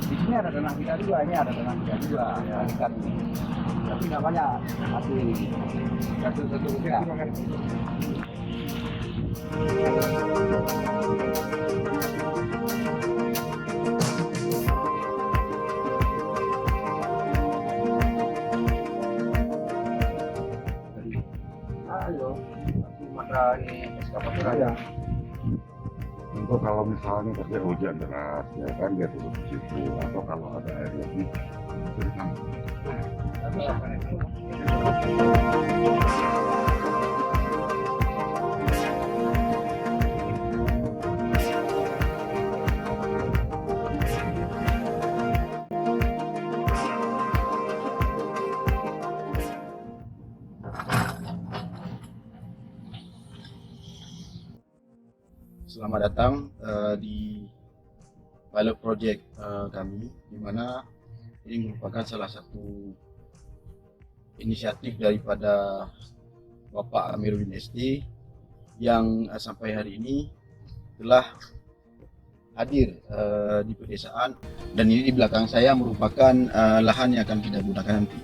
Di sini ada tanah kita juga, ini ada tanah kita juga, ikan ini. Tapi nggak banyak, satu ya. Ayo, maka ini eskavator aja. Untuk kalau misalnya terjadi hujan deras, ya kan dia turun di situ, atau kalau ada air lebih, itu kan. Selamat datang di pilot project kami, di mana ini merupakan salah satu inisiatif daripada Bapak Amiruddin ST yang sampai hari ini telah hadir di pedesaan, dan ini di belakang saya merupakan lahan yang akan kita gunakan nanti.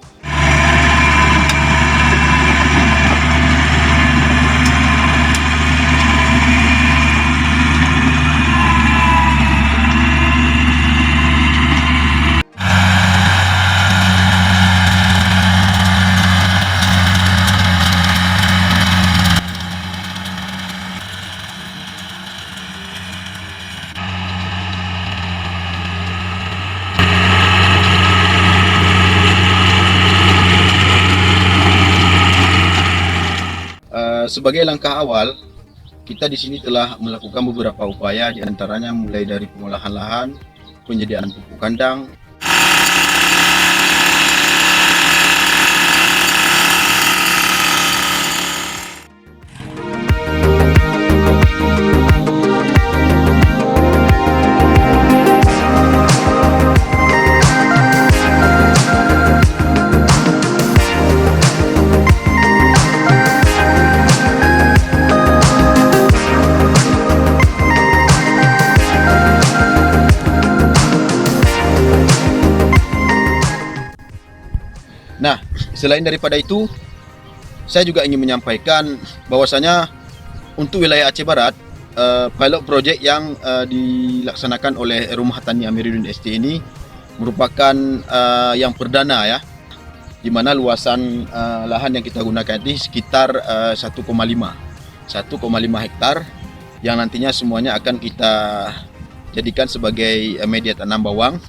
Sebagai langkah awal, kita di sini telah melakukan beberapa upaya, diantaranya mulai dari pengolahan lahan, penyediaan pupuk kandang. Nah, selain daripada itu, saya juga ingin menyampaikan bahwasanya untuk wilayah Aceh Barat, pilot project yang dilaksanakan oleh Rumah Tani Amiruddin ST ini merupakan yang perdana ya, di mana luasan lahan yang kita gunakan ini sekitar 1,5 hektar yang nantinya semuanya akan kita jadikan sebagai media tanam bawang.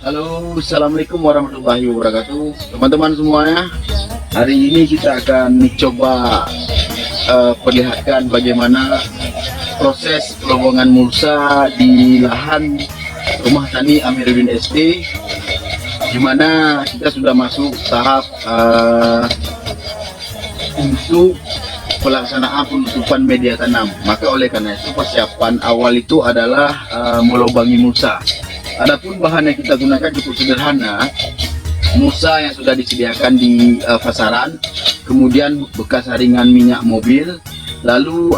Halo, assalamualaikum warahmatullahi wabarakatuh, teman-teman semuanya. Hari ini kita akan mencoba perlihatkan bagaimana proses pelowongan mulsa di lahan Rumah Tani Amiruddin ST, di mana kita sudah masuk tahap untuk pelaksanaan penutupan media tanam. Maka oleh karena itu persiapan awal itu adalah melubangi mulsa. Adapun bahan yang kita gunakan cukup sederhana, mulsa yang sudah disediakan di pasaran, kemudian bekas saringan minyak mobil, lalu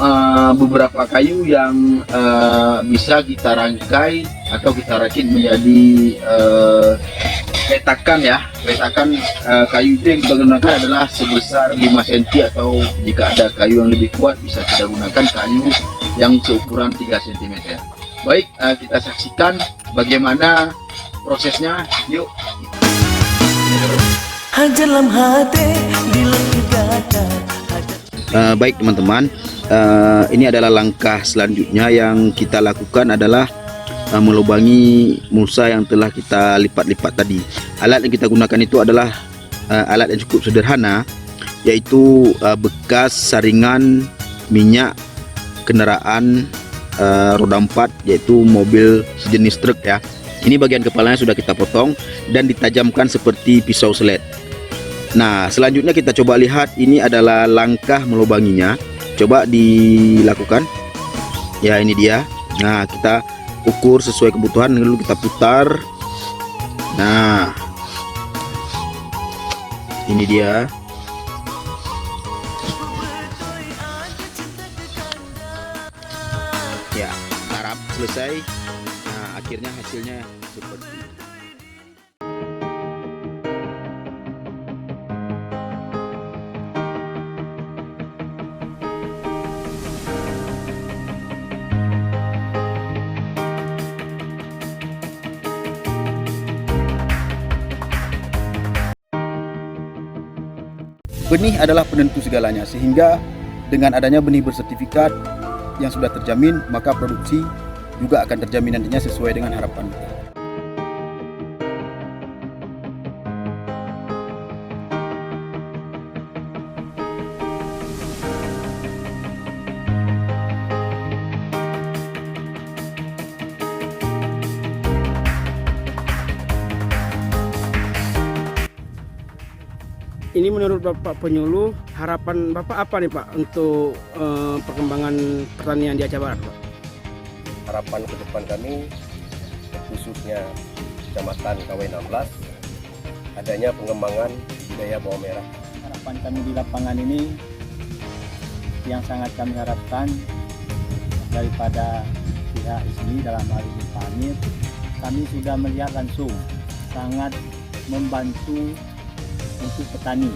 beberapa kayu yang bisa kita rangkai atau kita rakit menjadi petakan ya. Petakan kayu itu yang kita gunakan adalah sebesar 5 cm, atau jika ada kayu yang lebih kuat bisa kita gunakan kayu yang seukuran 3 cm. Baik, kita saksikan bagaimana prosesnya. Yuk. Baik teman-teman, ini adalah langkah selanjutnya yang kita lakukan adalah melubangi mulsa yang telah kita lipat-lipat tadi. Alat yang kita gunakan itu adalah alat yang cukup sederhana, yaitu bekas saringan minyak kendaraan roda 4, yaitu mobil sejenis truk ya. Ini bagian kepalanya sudah kita potong dan ditajamkan seperti pisau selet. Nah, selanjutnya kita coba lihat, ini adalah langkah melubanginya. Coba dilakukan. Ya, ini dia. Nah, kita ukur sesuai kebutuhan, lalu kita putar. Nah, ini dia. Ya, harap selesai. Nah, akhirnya hasilnya seperti ini. Benih adalah penentu segalanya, sehingga dengan adanya benih bersertifikat yang sudah terjamin, maka produksi juga akan terjamin nantinya sesuai dengan harapan kita. Ini menurut Bapak penyuluh, harapan Bapak apa nih Pak untuk perkembangan pertanian di Aceh Barat, Pak? Harapan ke depan kami, khususnya Kecamatan KW16, adanya pengembangan budaya bawang merah. Harapan kami di lapangan ini yang sangat kami harapkan daripada pihak ISMI dalam hal ini Pak Amir, kami sudah melihat langsung sangat membantu untuk petani.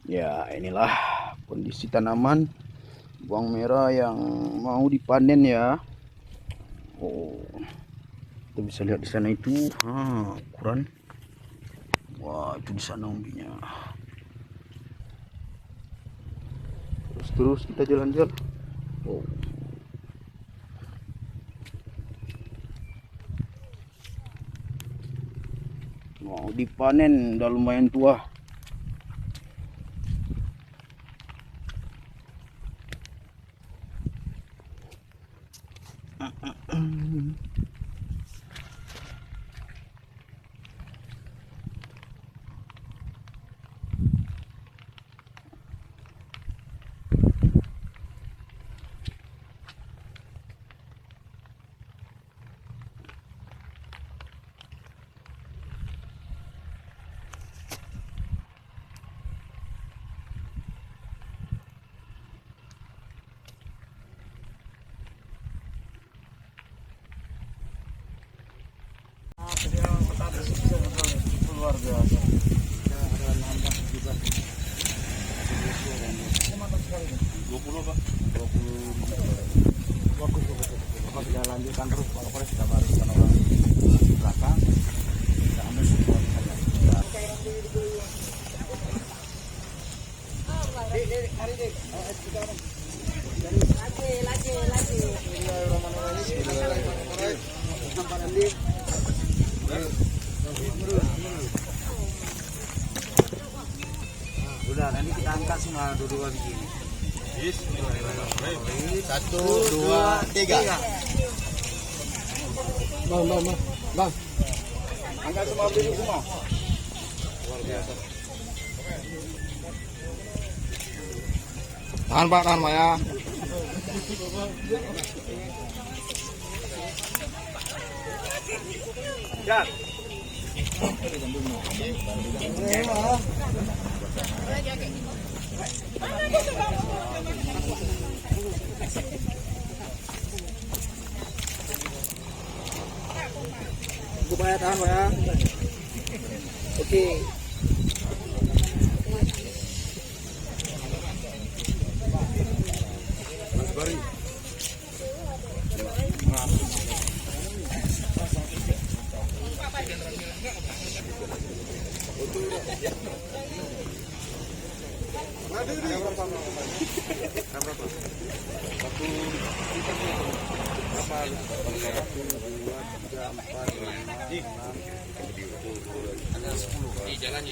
Ya, inilah kondisi tanaman bawang merah yang mau dipanen ya. Oh, kita bisa lihat di sana itu, ukuran. Wah, itu di sana umbinya. Terus kita jalan-jalan. Oh. Mau dipanen udah lumayan tua. Luar biasa. Bagus. Kalau kita lanjutkan terus, Pak Kapolres kita baru ke orang belakang. Kita ambil semua saja. Udah, nanti kita angkat semua dua-dua begini. 1, 2, 3. Bang. Angkat semua dulu semua. Luar biasa. Tahan Pak ya. Jak. Supaya tahan Pak ya. Oke.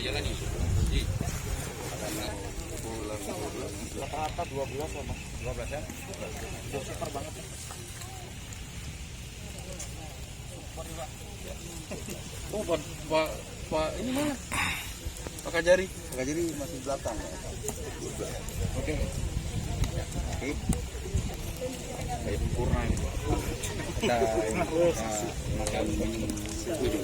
Jalan. Rata-rata 12 sama 12 ya. Udah super banget. Oh, Pak ini mana? Pak Kajari masih di belakang. Oke. Kayak sempurna ini. Kita makan susu dulu.